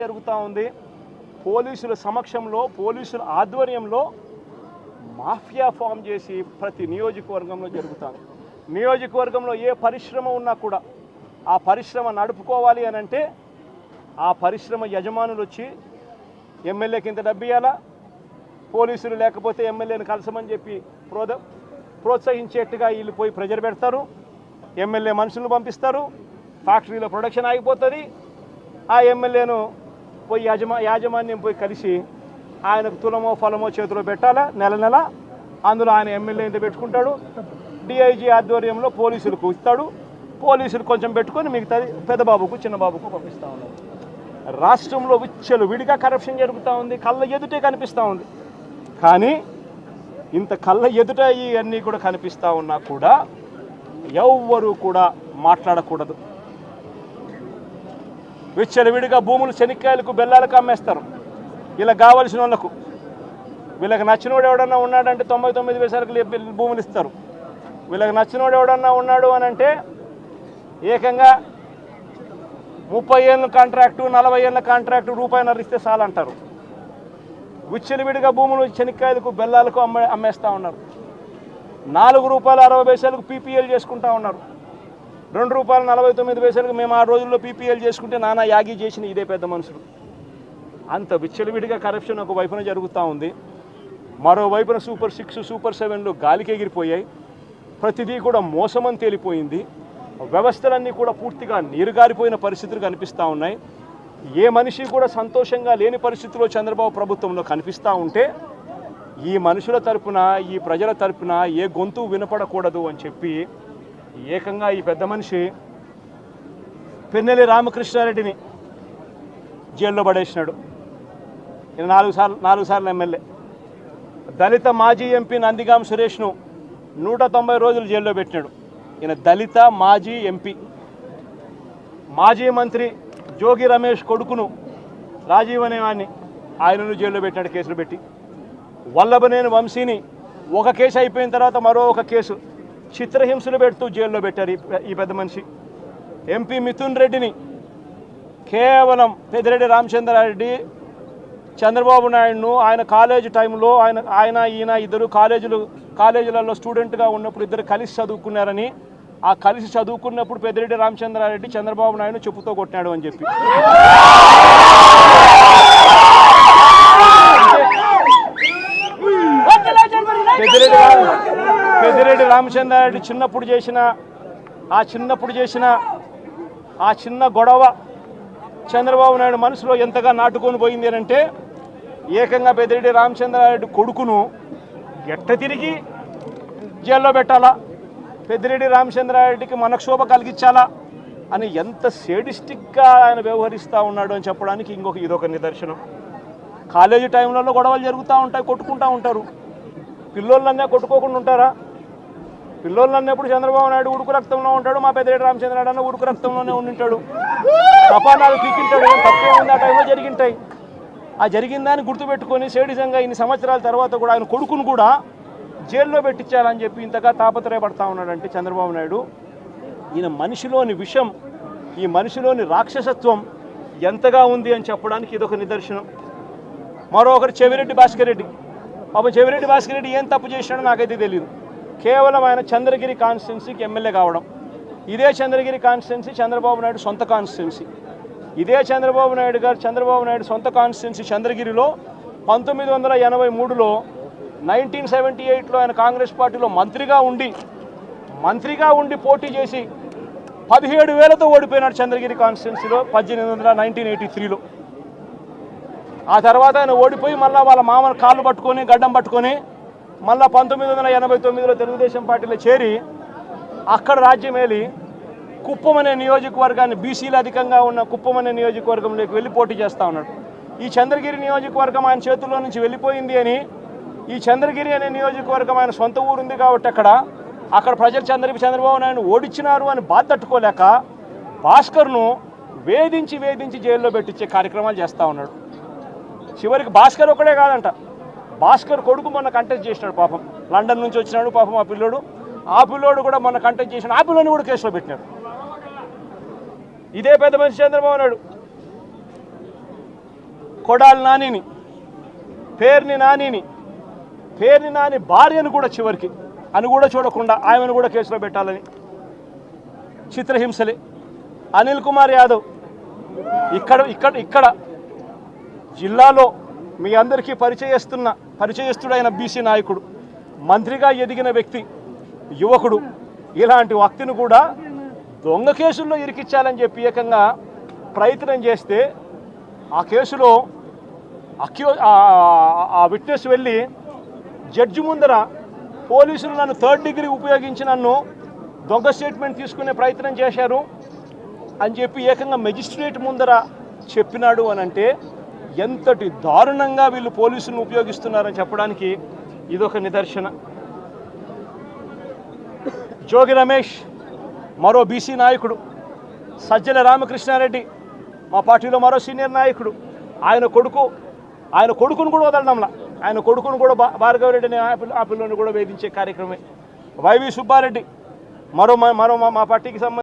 జరుగుతూ ఉంది. పోలీసుల సమక్షంలో, పోలీసుల ఆధ్వర్యంలో మాఫియా ఫామ్ చేసి ప్రతి నియోజకవర్గంలో జరుగుతుంది. నియోజకవర్గంలో ఏ పరిశ్రమ ఉన్నా కూడా ఆ పరిశ్రమ నడుపుకోవాలి అని అంటే ఆ పరిశ్రమ యజమానులు వచ్చి ఎమ్మెల్యేకి ఇంత డబ్బు ఇవ్వాలా, పోలీసులు లేకపోతే ఎమ్మెల్యేని కలసమని చెప్పి ప్రోత్సహించేట్టుగా వీళ్ళు పోయి ప్రెజర్ పెడతారు. ఎమ్మెల్యే మనుషులను పంపిస్తారు, ఫ్యాక్టరీలో ప్రొడక్షన్ ఆగిపోతుంది. ఆ ఎమ్మెల్యేను పోయి యాజమాన్యం పోయి కలిసి ఆయనకు తులమో ఫలమో చేతిలో పెట్టాలా నెల నెల. అందులో ఆయన ఎమ్మెల్యే ఇంత పెట్టుకుంటాడు, డిఐజీ ఆధ్వర్యంలో పోలీసులకు ఇస్తాడు, పోలీసులు కొంచెం పెట్టుకొని మిగతాది పెద్దబాబుకు చిన్నబాబుకు పంపిస్తూ ఉన్నారు. రాష్ట్రంలో విచ్చలు విడిగా కరప్షన్ జరుగుతూ ఉంది, కళ్ళ ఎదుటే కనిపిస్తూ ఉంది. కానీ ఇంత కళ్ళ ఎదుట ఇవన్నీ కూడా కనిపిస్తూ ఉన్నా కూడా ఎవ్వరూ కూడా మాట్లాడకూడదు. విచ్చలవిడిగా భూములు శనిక్కాయలకు బెల్లాలకు అమ్మేస్తారు ఇలా కావలసిన వాళ్ళకు. వీళ్ళకి నచ్చినోడు ఎవడన్నా ఉన్నాడంటే 99 పైసలకు భూములు ఇస్తారు. వీళ్ళకి నచ్చినోడు ఎవడన్నా ఉన్నాడు అని అంటే ఏకంగా 30 ఏళ్ళ కాంట్రాక్టు, 40 ఏళ్ళ కాంట్రాక్టు రూపాయిన్నర ఇస్తే చాలంటారు. విచ్చలవిడిగా భూములు శనిక్కాయలకు బెల్లాలకు అమ్మేస్తూ ఉన్నారు. 4 రూపాయల 60 పైసలకు పీపీఎల్ చేసుకుంటా ఉన్నారు. 2 రూపాయల 49 పైసలకు మేము ఆ రోజుల్లో పీపీఎల్ చేసుకుంటే నానా యాగి చేసిన ఇదే పెద్ద మనుషులు. అంత విచ్చలవిడిగా కరప్షన్ ఒక వైపున జరుగుతూ ఉంది. మరోవైపున సూపర్ 6, సూపర్ 7లు గాలికి ఎగిరిపోయాయి. ప్రతిదీ కూడా మోసమని తేలిపోయింది. వ్యవస్థలన్నీ కూడా పూర్తిగా నీరుగారిపోయిన పరిస్థితులు కనిపిస్తూ ఉన్నాయి. ఏ మనిషి కూడా సంతోషంగా లేని పరిస్థితుల్లో చంద్రబాబు ప్రభుత్వంలో కనిపిస్తూ ఉంటే ఈ మనుషుల తరపున, ఈ ప్రజల తరపున ఏ గొంతు వినపడకూడదు అని చెప్పి ఏకంగా ఈ పెద్ద మనిషి పిన్నెల్లి రామకృష్ణారెడ్డిని జైల్లో పడేసినాడు. ఈయన 4 సార్లు ఎమ్మెల్యే. దళిత మాజీ ఎంపీ నందిగాం సురేష్ను 190 రోజులు జైల్లో పెట్టినాడు. ఈయన దళిత మాజీ ఎంపీ. మాజీ మంత్రి జోగి రమేష్ కొడుకును రాజీవ్ అనేవాడిని ఆయనను జైల్లో పెట్టాడు కేసులు పెట్టి. వల్లభనేని వంశీని ఒక కేసు అయిపోయిన తర్వాత మరో ఒక కేసు చిత్రహింసలు పెడుతూ జైల్లో పెట్టారు ఈ పెద్ద మనిషి. ఎంపీ మిథున్ రెడ్డిని కేవలం పెద్దిరెడ్డి రామచంద్రారెడ్డి చంద్రబాబు నాయుడును ఆయన కాలేజీ టైంలో ఈయన ఇద్దరు కాలేజీలలో స్టూడెంట్గా ఉన్నప్పుడు ఇద్దరు కలిసి చదువుకున్నారని, ఆ కలిసి చదువుకున్నప్పుడు పెద్దిరెడ్డి రామచంద్రారెడ్డి చంద్రబాబు నాయుడు చెప్పుతో కొట్టినాడు అని చెప్పి పెద్దిరెడ్డి రామచంద్రారెడ్డి చిన్నప్పుడు చేసిన ఆ చిన్న గొడవ చంద్రబాబు నాయుడు మనసులో ఎంతగా నాటుకొని పోయింది అని అంటే ఏకంగా పెద్దిరెడ్డి రామచంద్రారెడ్డి కొడుకును ఎట్ట తిరిగి జైల్లో పెట్టాలా, పెద్దిరెడ్డి రామచంద్రారెడ్డికి మనక్షోభ కలిగించాలా అని ఎంత సేడిస్టిక్గా ఆయన వ్యవహరిస్తూ ఉన్నాడు అని చెప్పడానికి ఇదొక నిదర్శనం. కాలేజీ టైంలలో గొడవలు జరుగుతూ ఉంటాయి, కొట్టుకుంటూ ఉంటారు. పిల్లోళ్ళన్నీ కొట్టుకోకుండా ఉంటారా? పిల్లోళ్ళు అన్నప్పుడు చంద్రబాబు నాయుడు ఉడుకు రక్తంలో ఉంటాడు, మా పెద్దిరెడ్డి రామచంద్రనాయుడు అన్న ఉడుకు రక్తంలోనే ఉండింటాడు. తపానాలు పీకింటాడు, తప్పే ఉంది. ఆ టైంలో జరిగింటాయి. ఆ జరిగిందాన్ని గుర్తుపెట్టుకొని సేడిజంగా ఇన్ని సంవత్సరాల తర్వాత కూడా ఆయన కొడుకును కూడా జైల్లో పెట్టించాలని చెప్పి ఇంతగా తాపత్రయపడతా ఉన్నాడంటే చంద్రబాబు నాయుడు. ఈయన మనిషిలోని విషం, ఈ మనిషిలోని రాక్షసత్వం ఎంతగా ఉంది అని చెప్పడానికి ఇదొక నిదర్శనం. మరొకరు చెవిరెడ్డి భాస్కర్ రెడ్డి. పాపం చెవిరెడ్డి భాస్కర్ రెడ్డి ఏం తప్పు చేసినాడో నాకైతే తెలియదు. కేవలం ఆయన చంద్రగిరి కాన్స్టిట్యున్సీకి ఎమ్మెల్యే కావడం. ఇదే చంద్రగిరి కాన్స్టిట్యున్సీ చంద్రబాబు నాయుడు సొంత కాన్స్టిట్యున్సీ. ఇదే చంద్రబాబు నాయుడు సొంత కాన్స్టిట్యున్సీ చంద్రగిరిలో 1983లో 1978లో ఆయన కాంగ్రెస్ పార్టీలో మంత్రిగా ఉండి పోటీ చేసి 17,000తో ఓడిపోయినాడు చంద్రగిరి కాన్స్టిట్యున్సీలో 1983లో. ఆ తర్వాత ఆయన ఓడిపోయి మళ్ళీ వాళ్ళ మామని కాళ్ళు పట్టుకొని గడ్డం పట్టుకొని మళ్ళీ 1989లో తెలుగుదేశం పార్టీలో చేరి అక్కడ రాజ్యమేలి కుప్పం అనే నియోజకవర్గాన్ని, బీసీలు అధికంగా ఉన్న కుప్పం అనే నియోజకవర్గంలోకి వెళ్ళి పోటీ చేస్తూ ఉన్నాడు. ఈ చంద్రగిరి నియోజకవర్గం ఆయన చేతుల్లో నుంచి వెళ్ళిపోయింది అని, ఈ చంద్రగిరి అనే నియోజకవర్గం ఆయన సొంత ఊరుంది కాబట్టి అక్కడ ప్రజలు చంద్రబాబు నాయుడు ఓడించినారు అని బాధ తట్టుకోలేక భాస్కర్ను వేధించి జైల్లో పెట్టించే కార్యక్రమాలు చేస్తూ ఉన్నాడు. చివరికి భాస్కర్ ఒకడే కాదంట, భాస్కర్ కొడుకు మొన్న కంటెస్ట్ చేసినాడు. పాపం లండన్ నుంచి వచ్చినాడు పాపం ఆ పిల్లోడు కూడా మొన్న కంటెస్ట్ చేసినాడు. ఆ పిల్లోని కూడా కేసులో పెట్టినాడు. ఇదే పెద్ద మనిషి చంద్రబాబు నాయుడు. కొడాలి నానిని, పేర్ని నాని భార్యను కూడా చివరికి అని కూడా చూడకుండా ఆమెను కూడా కేసులో పెట్టాలని చిత్రహింసలే. అనిల్ కుమార్ యాదవ్ ఇక్కడ జిల్లాలో మీ అందరికీ పరిచయస్తుడైన బీసీ నాయకుడు, మంత్రిగా ఎదిగిన వ్యక్తి, యువకుడు, ఇలాంటి వ్యక్తిని కూడా దొంగ కేసుల్లో ఇరికించాలని చెప్పి ఏకంగా ప్రయత్నం చేస్తే ఆ కేసులో ఆ విట్నెస్ వెళ్ళి జడ్జి ముందర పోలీసులు నన్ను 3rd డిగ్రీ ఉపయోగించి నన్ను దొంగ స్టేట్మెంట్ తీసుకునే ప్రయత్నం చేశారు అని చెప్పి ఏకంగా మెజిస్ట్రేట్ ముందర చెప్పినాడు అని అంటే ఎంతటి దారుణంగా వీళ్ళు పోలీసులను ఉపయోగిస్తున్నారని చెప్పడానికి ఇదొక నిదర్శన. జోగి రమేష్ మరో బీసీ నాయకుడు, సజ్జల రామకృష్ణారెడ్డి మా పార్టీలో మరో సీనియర్ నాయకుడు, ఆయన కొడుకును కూడా వదలడంలా, ఆయన కొడుకును కూడా భార్గవరెడ్డిని ఆ పిల్లని కూడా వేధించే కార్యక్రమే. వైవి సుబ్బారెడ్డి మరో మా పార్టీకి సంబంధించి